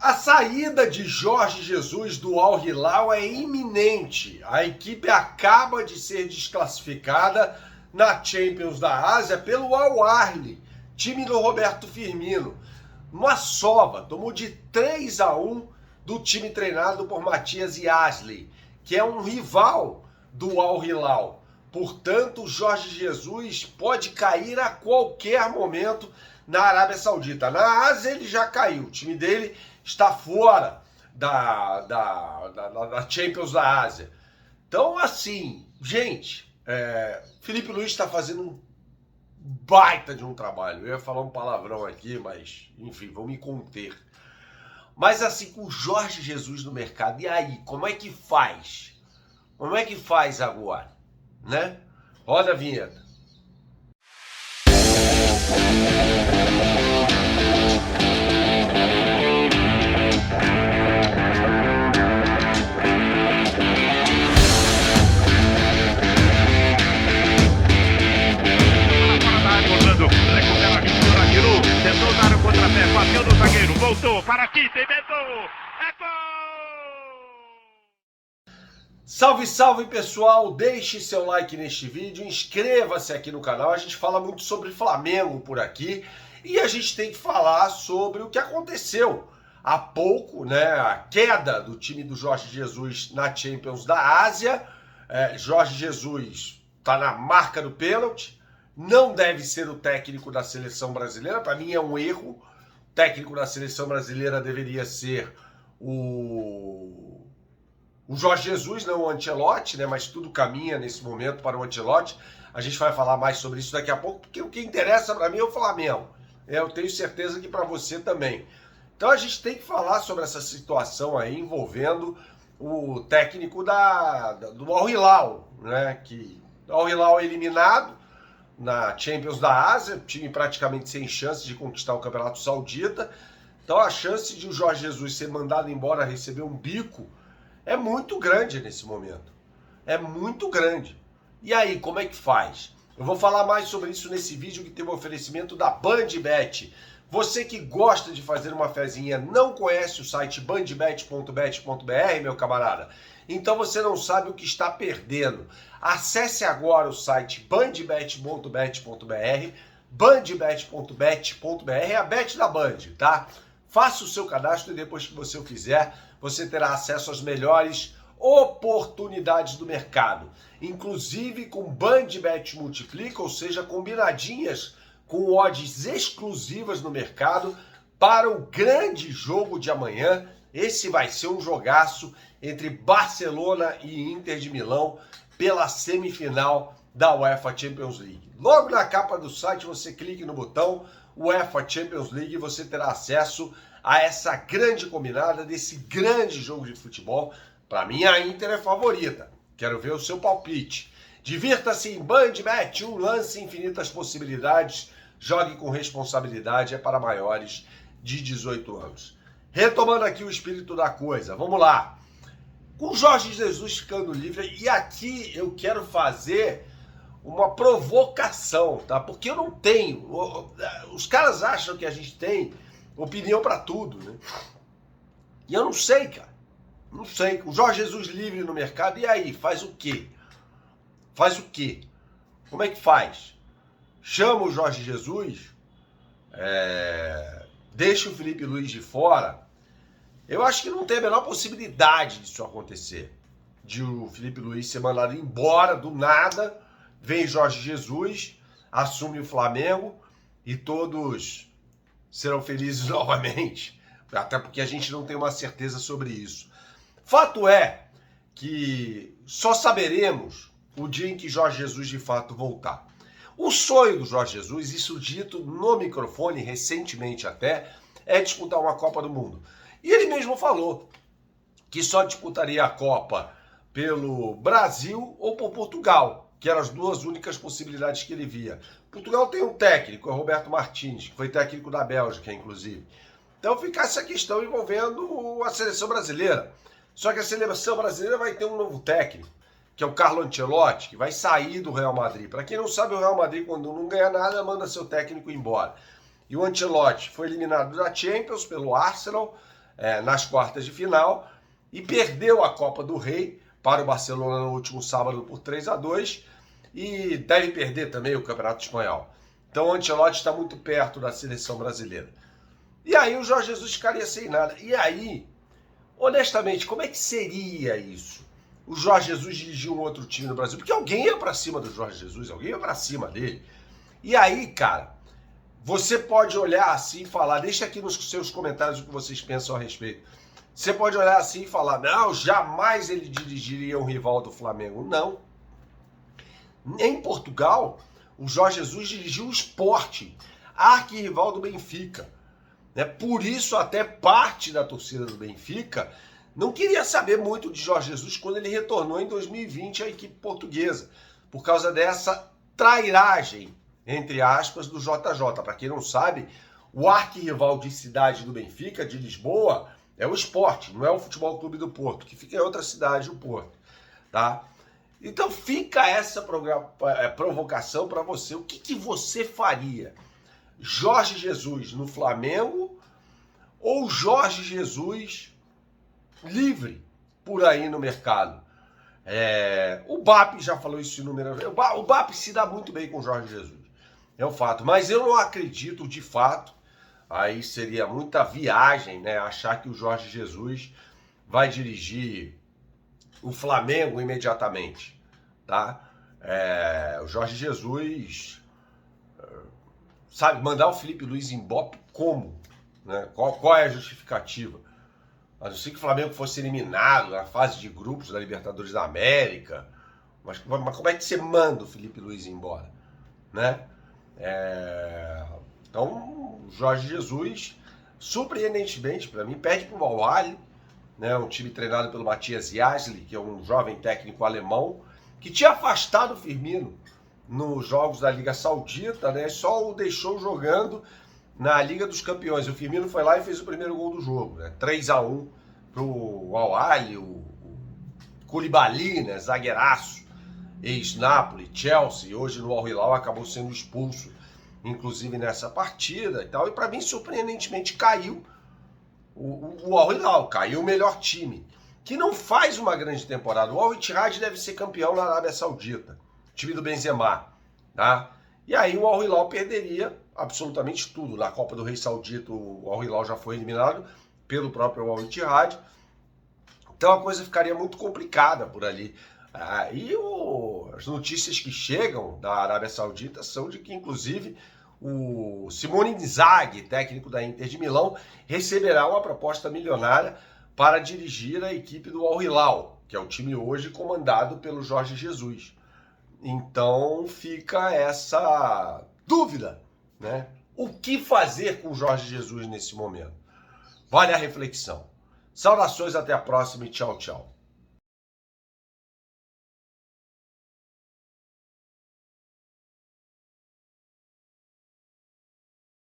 A saída de Jorge Jesus do Al Hilal é iminente. A equipe acaba de ser desclassificada na Champions da Ásia pelo Al Ahly, time do Roberto Firmino. Uma sova, tomou de 3-1 do time treinado por Matias Yazli, que é um rival do Al Hilal. Portanto, Jorge Jesus pode cair a qualquer momento na Arábia Saudita. Na Ásia ele já caiu, o time dele está fora da Champions da Ásia. Então, assim, gente, Felipe Luiz está fazendo um baita de um trabalho. Eu ia falar um palavrão aqui, mas, enfim, vou me conter. Mas, assim, com o Jorge Jesus no mercado, e aí, como é que faz? Como é que faz agora, né? Roda a vinheta. Tentou dar o contrapé, bateu no zagueiro, voltou para aqui, tentou, é gol! Salve, salve pessoal, deixe seu like neste vídeo, inscreva-se aqui no canal, a gente fala muito sobre Flamengo por aqui e a gente tem que falar sobre o que aconteceu há pouco, né, a queda do time do Jorge Jesus na Champions da Ásia. Jorge Jesus está na marca do pênalti, não deve ser o técnico da seleção brasileira, para mim é um erro. O técnico da seleção brasileira deveria ser o Jorge Jesus, não o Ancelotti, né? Mas tudo caminha nesse momento para o Ancelotti. A gente vai falar mais sobre isso daqui a pouco, porque o que interessa para mim é o Flamengo. Eu tenho certeza que para você também. Então a gente tem que falar sobre essa situação aí envolvendo o técnico do Al Hilal, né? Que o Al Hilal é eliminado na Champions da Ásia, time praticamente sem chance de conquistar o Campeonato Saudita. Então a chance de o Jorge Jesus ser mandado embora, receber um bico, é muito grande nesse momento. É muito grande. E aí, como é que faz? Eu vou falar mais sobre isso nesse vídeo que tem um oferecimento da BandBet. Você que gosta de fazer uma fezinha, não conhece o site bandbet.bet.br, meu camarada? Então você não sabe o que está perdendo. Acesse agora o site bandbet.bet.br, bandbet.bet.br, é a bet da Band, tá? Faça o seu cadastro e depois que você o fizer, você terá acesso às melhores oportunidades do mercado. Inclusive com BandBet Multiplica, ou seja, combinadinhas com odds exclusivas no mercado para o grande jogo de amanhã. Esse vai ser um jogaço entre Barcelona e Inter de Milão pela semifinal da UEFA Champions League. Logo na capa do site você clique no botão UEFA Champions League e você terá acesso a essa grande combinada desse grande jogo de futebol. Para mim a Inter é favorita. Quero ver o seu palpite. Divirta-se em BandBet, um lance, infinitas possibilidades. Jogue com responsabilidade, é para maiores de 18 anos. Retomando aqui o espírito da coisa, vamos lá. Com o Jorge Jesus ficando livre, e aqui eu quero fazer uma provocação, tá? Porque eu não tenho, os caras acham que a gente tem opinião para tudo, né? E eu não sei, cara. Não sei. O Jorge Jesus livre no mercado, e aí? Faz o quê? Faz o quê? Como é que faz? Chama o Jorge Jesus, deixa o Felipe Luiz de fora. Eu acho que não tem a menor possibilidade disso acontecer. De o Felipe Luiz ser mandado embora do nada, vem Jorge Jesus, assume o Flamengo e todos serão felizes novamente. Até porque a gente não tem uma certeza sobre isso. Fato é que só saberemos o dia em que Jorge Jesus de fato voltar. O sonho do Jorge Jesus, isso dito no microfone recentemente até, é disputar uma Copa do Mundo. E ele mesmo falou que só disputaria a Copa pelo Brasil ou por Portugal, que eram as duas únicas possibilidades que ele via. Portugal tem um técnico, é Roberto Martins, que foi técnico da Bélgica, inclusive. Então fica essa questão envolvendo a seleção brasileira. Só que a seleção brasileira vai ter um novo técnico, que é o Carlo Ancelotti, que vai sair do Real Madrid. Para quem não sabe, o Real Madrid, quando não ganha nada, manda seu técnico embora. E o Ancelotti foi eliminado da Champions pelo Arsenal, nas quartas de final e perdeu a Copa do Rei para o Barcelona no último sábado por 3-2 e deve perder também o Campeonato Espanhol. Então o Ancelotti está muito perto da seleção brasileira. E aí o Jorge Jesus ficaria sem nada. E aí, honestamente, como é que seria isso? O Jorge Jesus dirigiu um outro time no Brasil, porque alguém ia para cima do Jorge Jesus, alguém ia para cima dele. E aí, cara, você pode olhar assim e falar, deixa aqui nos seus comentários o que vocês pensam a respeito. Você pode olhar assim e falar, não, jamais ele dirigiria um rival do Flamengo. Não. Em Portugal, o Jorge Jesus dirigiu o Sport, arquirrival do Benfica. Por isso, até parte da torcida do Benfica não queria saber muito de Jorge Jesus quando ele retornou em 2020 à equipe portuguesa, por causa dessa trairagem, entre aspas, do JJ. Para quem não sabe, o arquirrival de cidade do Benfica, de Lisboa, é o Sport, não é o Futebol Clube do Porto, que fica em outra cidade, o Porto. Tá? Então fica essa provocação para você. O que você faria? Jorge Jesus no Flamengo ou Jorge Jesus livre por aí no mercado? O BAP já falou isso inúmeras vezes. O BAP se dá muito bem com o Jorge Jesus. É um fato. Mas eu não acredito de fato. Aí seria muita viagem, né? Achar que o Jorge Jesus vai dirigir o Flamengo imediatamente, tá? O Jorge Jesus, sabe, mandar o Felipe Luiz embora como? Né? Qual é a justificativa? A não ser que o Flamengo fosse eliminado na fase de grupos da Libertadores da América. Mas como é que você manda o Felipe Luiz embora? Né? Então, o Jorge Jesus, surpreendentemente para mim, perde para o Al-Ahly, né? Um time treinado pelo Matthias Jasli, que é um jovem técnico alemão, que tinha afastado o Firmino nos jogos da Liga Saudita, né? Só o deixou jogando na Liga dos Campeões. O Firmino foi lá e fez o primeiro gol do jogo, né? 3-1 para o Al-Ahly, o Koulibaly, né? Zagueiraço, ex-Napoli, Chelsea, hoje no Al-Hilal, acabou sendo expulso, inclusive nessa partida e tal. E para mim, surpreendentemente, caiu o Al-Hilal, caiu o melhor time, que não faz uma grande temporada. O Al-Ittihad deve ser campeão na Arábia Saudita, time do Benzema, tá? E aí o Al-Hilal perderia absolutamente tudo. Na Copa do Rei Saudita, o Al-Hilal já foi eliminado pelo próprio Al-Ittihad. Então a coisa ficaria muito complicada por ali. As notícias que chegam da Arábia Saudita são de que, inclusive, o Simone Inzaghi, técnico da Inter de Milão, receberá uma proposta milionária para dirigir a equipe do Al-Hilal, que é o time hoje comandado pelo Jorge Jesus. Então fica essa dúvida, né? O que fazer com o Jorge Jesus nesse momento? Vale a reflexão. Saudações, até a próxima e tchau, tchau.